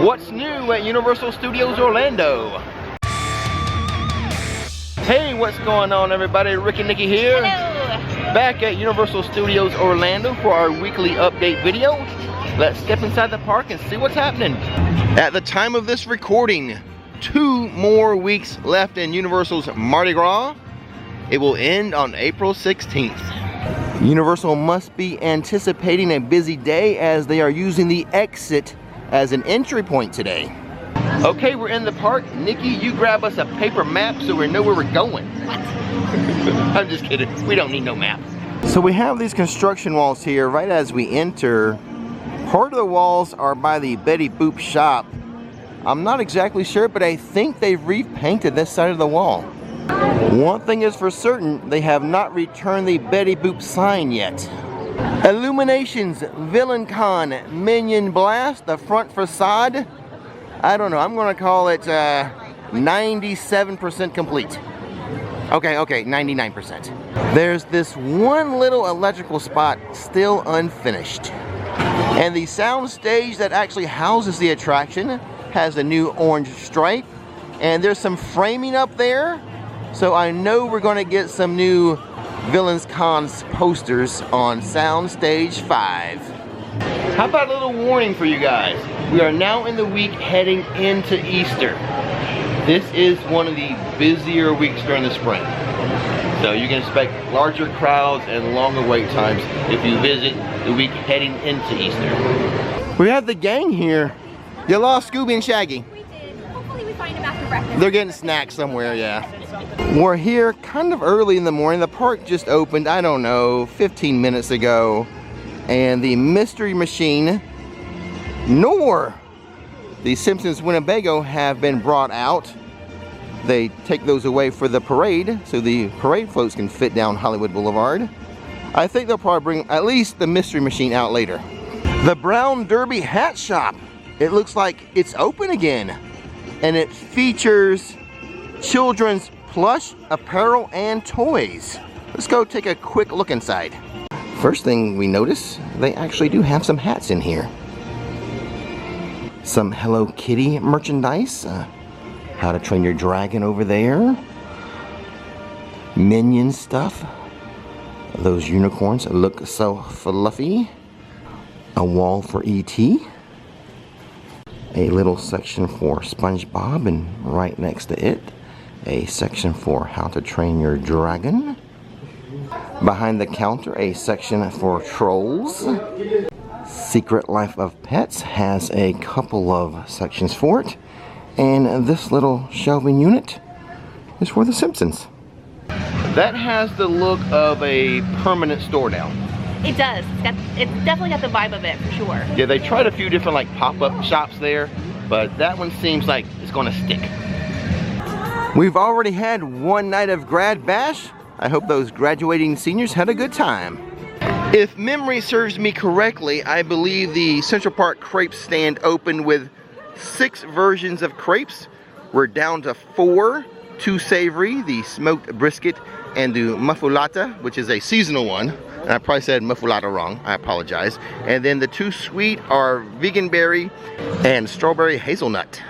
What's new at Universal Studios Orlando? Hey, what's going on everybody? Rick and Nikki here. Hello. Back at Universal Studios Orlando for our weekly update video. Let's step inside the park and see what's happening. At the time of this recording, 2 more weeks left in Universal's Mardi Gras. It will end on April 16th. Universal must be anticipating a busy day as they are using the exit as an entry point today. Okay, we're in the park. Nikki, you grab us a paper map so we know where we're going. What? I'm just kidding. We don't need no map. So we have these construction walls here right as we enter. Part of the walls are by the Betty Boop shop. I'm not exactly sure, but I think they've repainted this side of the wall. One thing is for certain, they have not returned the Betty Boop sign yet. Illuminations, Villain Con, Minion Blast, the front facade. I don't know, I'm gonna call it 97% complete. Okay, 99%. There's this one little electrical spot still unfinished. And the sound stage that actually houses the attraction has a new orange stripe. And there's some framing up there. So I know we're gonna get some new Villains Con's posters on Soundstage 5. How about a little warning for you guys? We are now in the week heading into Easter. This is one of the busier weeks during the spring. So you can expect larger crowds and longer wait times if you visit the week heading into Easter. We have the gang here. You lost Scooby and Shaggy. We did. Hopefully we find them after breakfast. They're getting snacks somewhere, yeah. We're here kind of early in the morning. The park just opened, I don't know, 15 minutes ago. And the Mystery Machine nor the Simpsons Winnebago have been brought out. They take those away for the parade, so the parade floats can fit down Hollywood Boulevard. I think they'll probably bring at least the Mystery Machine out later. The Brown Derby Hat Shop. It looks like it's open again. And it features children's plush, apparel, and toys. Let's go take a quick look inside. First thing we notice, they actually do have some hats in here. Some Hello Kitty merchandise. How to Train Your Dragon over there. Minion stuff. Those unicorns look so fluffy. A wall for E.T. A little section for SpongeBob, and right next to it, a section for How to Train Your Dragon. Behind the counter, a section for Trolls. Secret Life of Pets has a couple of sections for it. And this little shelving unit is for the Simpsons. That has the look of a permanent store now. It does. It's definitely got the vibe of it for sure. Yeah, they tried a few different like pop-up shops there, but that one seems like it's gonna stick. We've already had one night of Grad Bash. I hope those graduating seniors had a good time. If memory serves me correctly, I believe the Central Park Crepes stand opened with 6 versions of crepes. We're down to 4, 2 savory, the smoked brisket, and the muffulata, which is a seasonal one. And I probably said muffulata wrong, I apologize. And then the 2 sweet are vegan berry and strawberry hazelnut.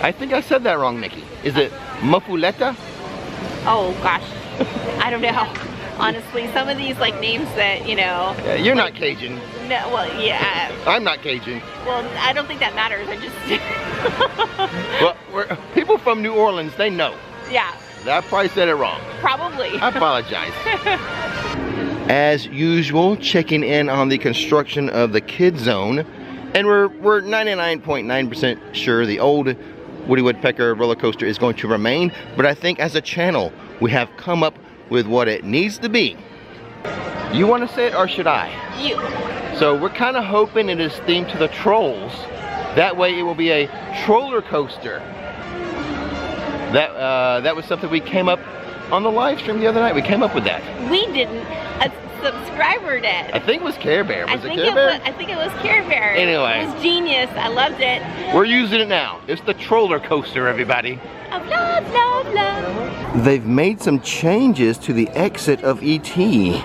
I think I said that wrong, Nikki. Is it muffuletta? Oh gosh, I don't know. Honestly, some of these like names that, you know. Yeah, you're not Cajun. No, well, yeah. I'm not Cajun. Well, I don't think that matters. I just. Well, people from New Orleans, they know. Yeah. I probably said it wrong. Probably. I apologize. As usual, checking in on the construction of the Kid Zone. And we're 99.9% sure the old Woody Woodpecker roller coaster is going to remain. But I think as a channel, we have come up with what it needs to be. You want to say it or should I? You. So we're kind of hoping it is themed to the Trolls. That way it will be a troller coaster. That was something we came up on the live stream the other night. We came up with that. We didn't. A subscriber did. I think it was Care Bear. Was it Care Bear? I think it was Care Bear. Anyway. It was genius. I loved it. We're using it now. It's the troller coaster, everybody. Of love, love, love. They've made some changes to the exit of E.T.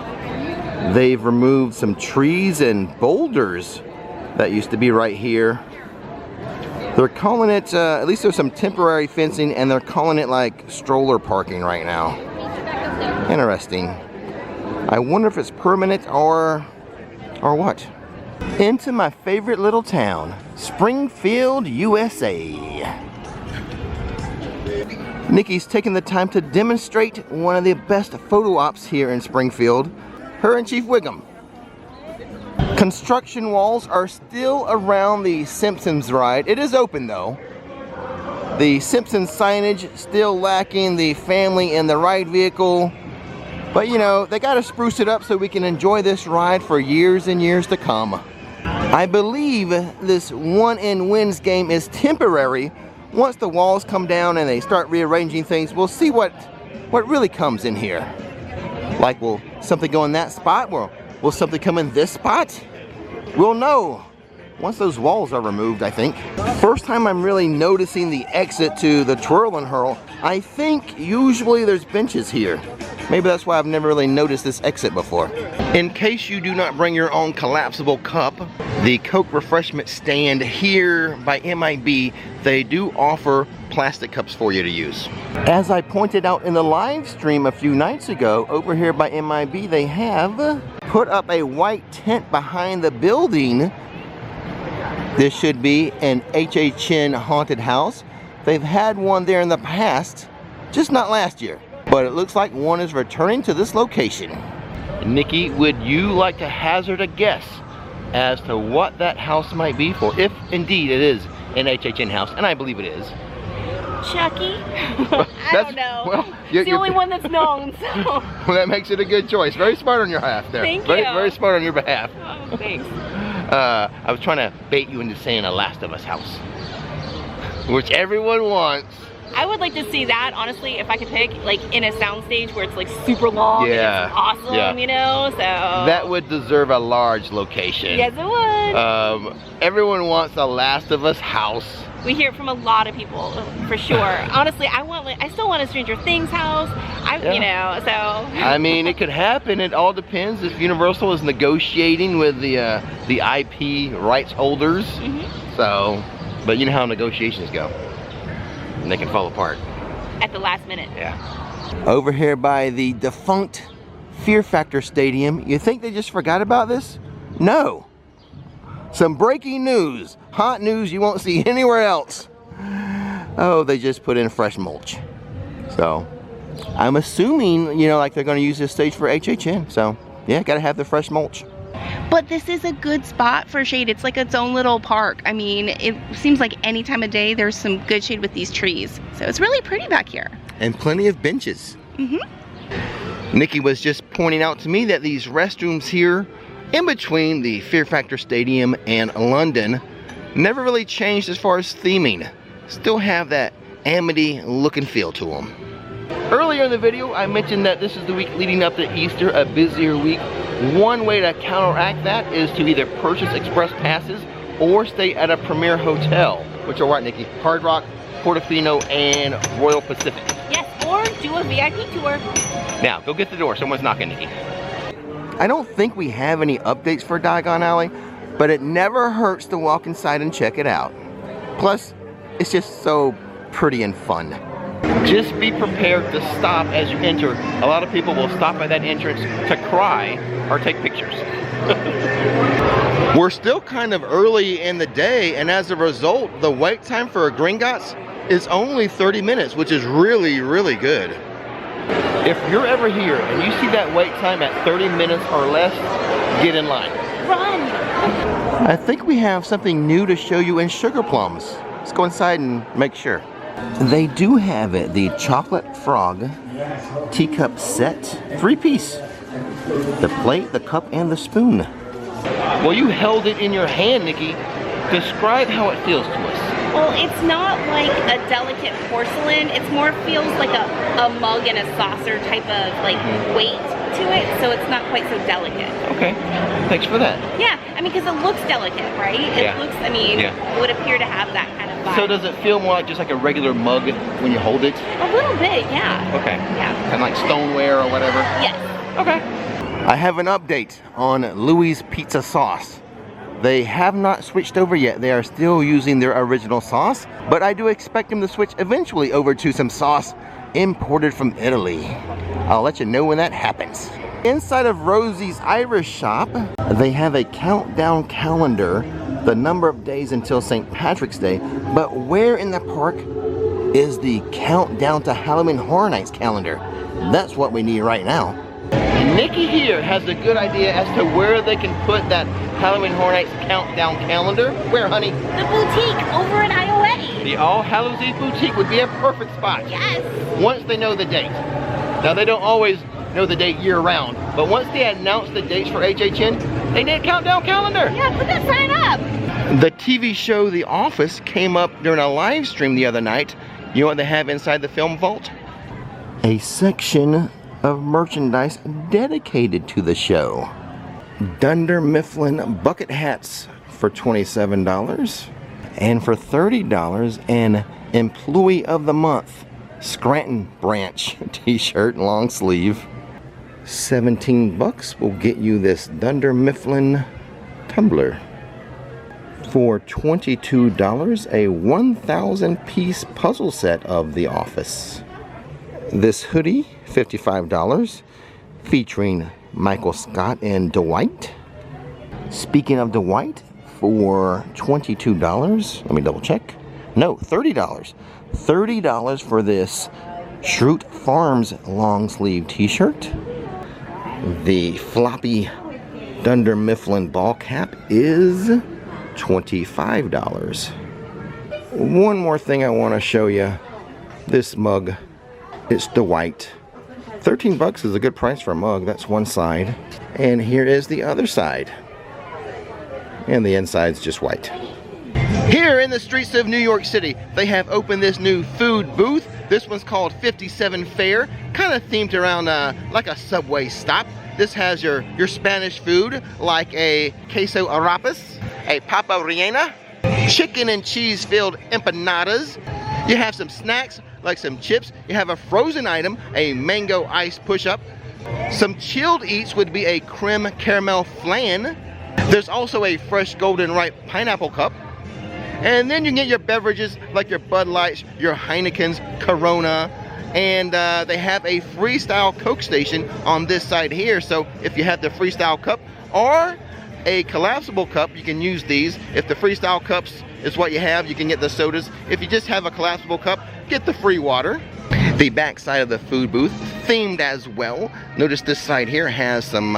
They've removed some trees and boulders that used to be right here. They're calling it, at least there's some temporary fencing, and they're calling it like stroller parking right now. Interesting. I wonder if it's permanent or what. Into my favorite little town, Springfield, USA. Nikki's taking the time to demonstrate one of the best photo ops here in Springfield, her and Chief Wiggum. Construction walls are still around the Simpsons Ride. It is open though. The Simpsons signage still lacking the family and the ride vehicle. But you know, they gotta spruce it up so we can enjoy this ride for years and years to come. I believe this one-in-wins game is temporary. Once the walls come down and they start rearranging things, we'll see what really comes in here. Like, will something go in that spot? Will something come in this spot? We'll know once those walls are removed, I think. First time I'm really noticing the exit to the Twirl and Hurl. I think usually there's benches here. Maybe that's why I've never really noticed this exit before. In case you do not bring your own collapsible cup, the Coke refreshment stand here by MIB, they do offer plastic cups for you to use. As I pointed out in the live stream a few nights ago, over here by MIB, they have put up a white tent behind the building. This should be an HHN haunted house. They've had one there in the past, just not last year. But it looks like one is returning to this location. Nikki, would you like to hazard a guess as to what that house might be for, if indeed it is an HHN house, and I believe it is? Chucky? I don't know. Well, it's the only one that's known, so. Well, that makes it a good choice. Very smart on your behalf there. Thank you. Very smart on your behalf. Oh, thanks. I was trying to bait you into saying a Last of Us house, which everyone wants. I would like to see that, honestly, if I could pick, like in a soundstage where it's like super long and it's awesome, you know, so. That would deserve a large location. Yes, it would. Everyone wants a Last of Us house. We hear it from a lot of people, for sure. Honestly, I still want a Stranger Things house, you know, so. I mean, it could happen. It all depends if Universal is negotiating with the IP rights holders. So, but you know how negotiations go. And they can fall apart. At the last minute. Yeah. Over here by the defunct Fear Factor Stadium, you think they just forgot about this? No. Some breaking news. Hot news you won't see anywhere else. Oh, they just put in fresh mulch. So, I'm assuming, you know, like they're going to use this stage for HHN. So, yeah, gotta have the fresh mulch. But this is a good spot for shade. It's like its own little park. I mean, it seems like any time of day there's some good shade with these trees. So it's really pretty back here. And plenty of benches. Nikki was just pointing out to me that these restrooms here in between the Fear Factor Stadium and London never really changed as far as theming. Still have that Amity look and feel to them. Earlier in the video, I mentioned that this is the week leading up to Easter, a busier week. One way to counteract that is to either purchase express passes or stay at a premier hotel, which are what, Nikki? Hard Rock, Portofino, and Royal Pacific. Yes, or do a VIP tour. Now, go get the door. Someone's knocking, Nikki. I don't think we have any updates for Diagon Alley, but it never hurts to walk inside and check it out. Plus, it's just so pretty and fun. Just be prepared to stop as you enter. A lot of people will stop at that entrance to cry or take pictures. We're still kind of early in the day, and as a result, the wait time for a Gringotts is only 30 minutes, which is really, really good. If you're ever here and you see that wait time at 30 minutes or less, get in line. Run! I think we have something new to show you in Sugar Plums. Let's go inside and make sure. They do have it, the Chocolate Frog teacup set, 3-piece. The plate, the cup, and the spoon. Well, you held it in your hand, Nikki. Describe how it feels to us. Well, it's not like a delicate porcelain. It's more feels like a mug and a saucer type of like weight to it, so it's not quite so delicate. Okay, thanks for that. Yeah, I mean, because it looks delicate, right? It looks, I mean, it would appear to have that kind of vibe. So does it feel more like just like a regular mug when you hold it? A little bit, yeah. Okay. Yeah. Kind of like stoneware or whatever? Yes. Okay. I have an update on Louis Pizza Sauce. They have not switched over yet. They are still using their original sauce, but I do expect them to switch eventually over to some sauce imported from Italy. I'll let you know when that happens. Inside of Rosie's Irish shop, they have a countdown calendar, the number of days until St. Patrick's Day, but where in the park is the countdown to Halloween Horror Nights calendar? That's what we need right now. Nikki here has a good idea as to where they can put that Halloween Horror Nights countdown calendar. Where, honey? The boutique over in IOA. The All Hallows Eve boutique would be a perfect spot. Yes. Once they know the date. Now they don't always know the date year round, but once they announce the dates for HHN, they need a countdown calendar. Yeah, put that sign up. The TV show The Office came up during a live stream the other night. You know what they have inside the film vault? A section of merchandise dedicated to the show. Dunder Mifflin bucket hats for $27, and for $30 an Employee of the Month Scranton Branch t-shirt, long sleeve. 17 bucks will get you this Dunder Mifflin tumbler. For $22, a 1,000 piece puzzle set of The Office. This hoodie, $55, featuring Michael Scott and Dwight. Speaking of Dwight, for $22, let me double check. No, $30. $30 for this Schrute Farms long sleeve t-shirt. The floppy Dunder Mifflin ball cap is $25. One more thing I want to show you. This mug. It's Dwight. 13 bucks is a good price for a mug. That's one side. And here is the other side. And the inside's just white. Here in the streets of New York City, they have opened this new food booth. This one's called 57 Fare, kind of themed around like a Subway stop. This has your Spanish food, like a queso arapas, a papa rellena, chicken and cheese filled empanadas. You have some snacks, like some chips. You have a frozen item, a mango ice push-up. Some chilled eats would be a creme caramel flan. There's also a fresh golden ripe pineapple cup. And then you can get your beverages like your Bud Lights, your Heinekens, Corona, and they have a freestyle Coke station on this side here. So if you have the freestyle cup or a collapsible cup, you can use these. If the freestyle cups is what you have, you can get the sodas. If you just have a collapsible cup, get the free water. The back side of the food booth, themed as well. Notice this side here has some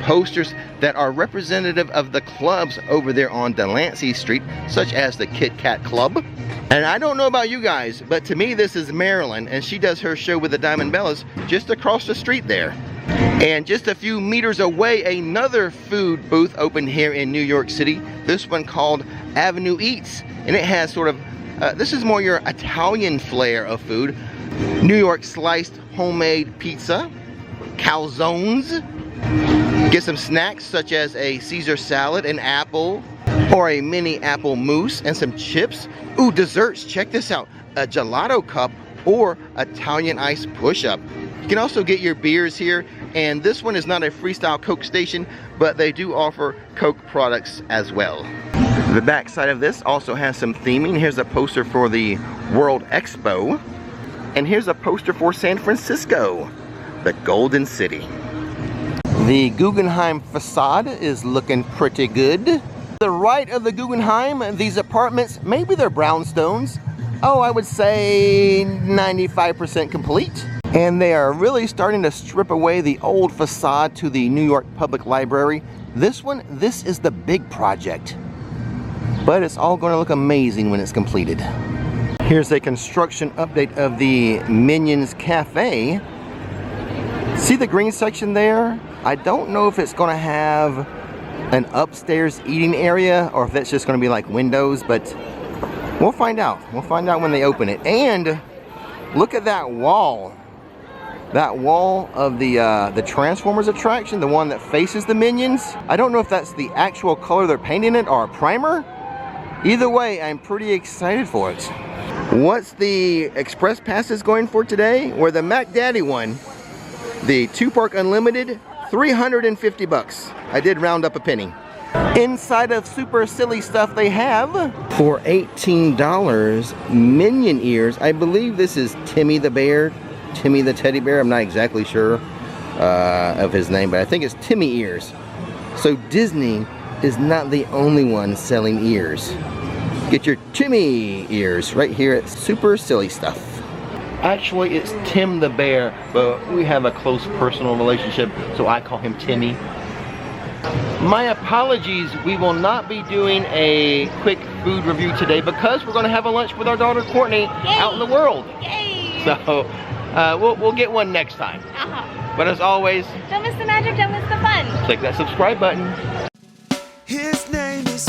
posters that are representative of the clubs over there on Delancey Street, such as the Kit Kat Club. And I don't know about you guys, but to me this is Marilyn, and she does her show with the Diamond Bellas just across the street there. And just a few meters away, another food booth opened here in New York City. This one called Avenue Eats, and it has sort of, this is more your Italian flair of food. New York sliced homemade pizza, calzones. Get some snacks such as a Caesar salad, an apple, or a mini apple mousse, and some chips. Ooh, desserts, check this out. A gelato cup or Italian ice push-up. You can also get your beers here, and this one is not a freestyle Coke station, but they do offer Coke products as well. The back side of this also has some theming. Here's a poster for the World Expo, and here's a poster for San Francisco, the Golden City. The Guggenheim facade is looking pretty good. To the right of the Guggenheim, these apartments, maybe they're brownstones. Oh, I would say 95% complete. And they are really starting to strip away the old facade to the New York Public Library. This is the big project. But it's all going to look amazing when it's completed. Here's a construction update of the Minions Cafe. See the green section there? I don't know if it's going to have an upstairs eating area or if that's just going to be like windows, but we'll find out. We'll find out when they open it. And look at that wall. That wall of the Transformers attraction, the one that faces the Minions. I don't know if that's the actual color they're painting it or a primer. Either way, I'm pretty excited for it. What's the express passes going for today? Or the Mac Daddy one, the 2-park unlimited, 350 bucks. I did round up a penny. Inside of Super Silly Stuff, they have, for $18, Minion ears. I believe this is Timmy the bear, Timmy the teddy bear. I'm not exactly sure of his name, but I think it's Timmy ears. So Disney is not the only one selling ears. Get your Timmy ears right here at Super Silly Stuff. Actually, it's Tim the bear, but we have a close personal relationship, so I call him Timmy. My apologies, we will not be doing a quick food review today because we're going to have a lunch with our daughter Courtney. Yay. Out in the world. Yay! So we'll get one next time. But as always, don't miss the magic, don't miss the fun. click that subscribe button. His name is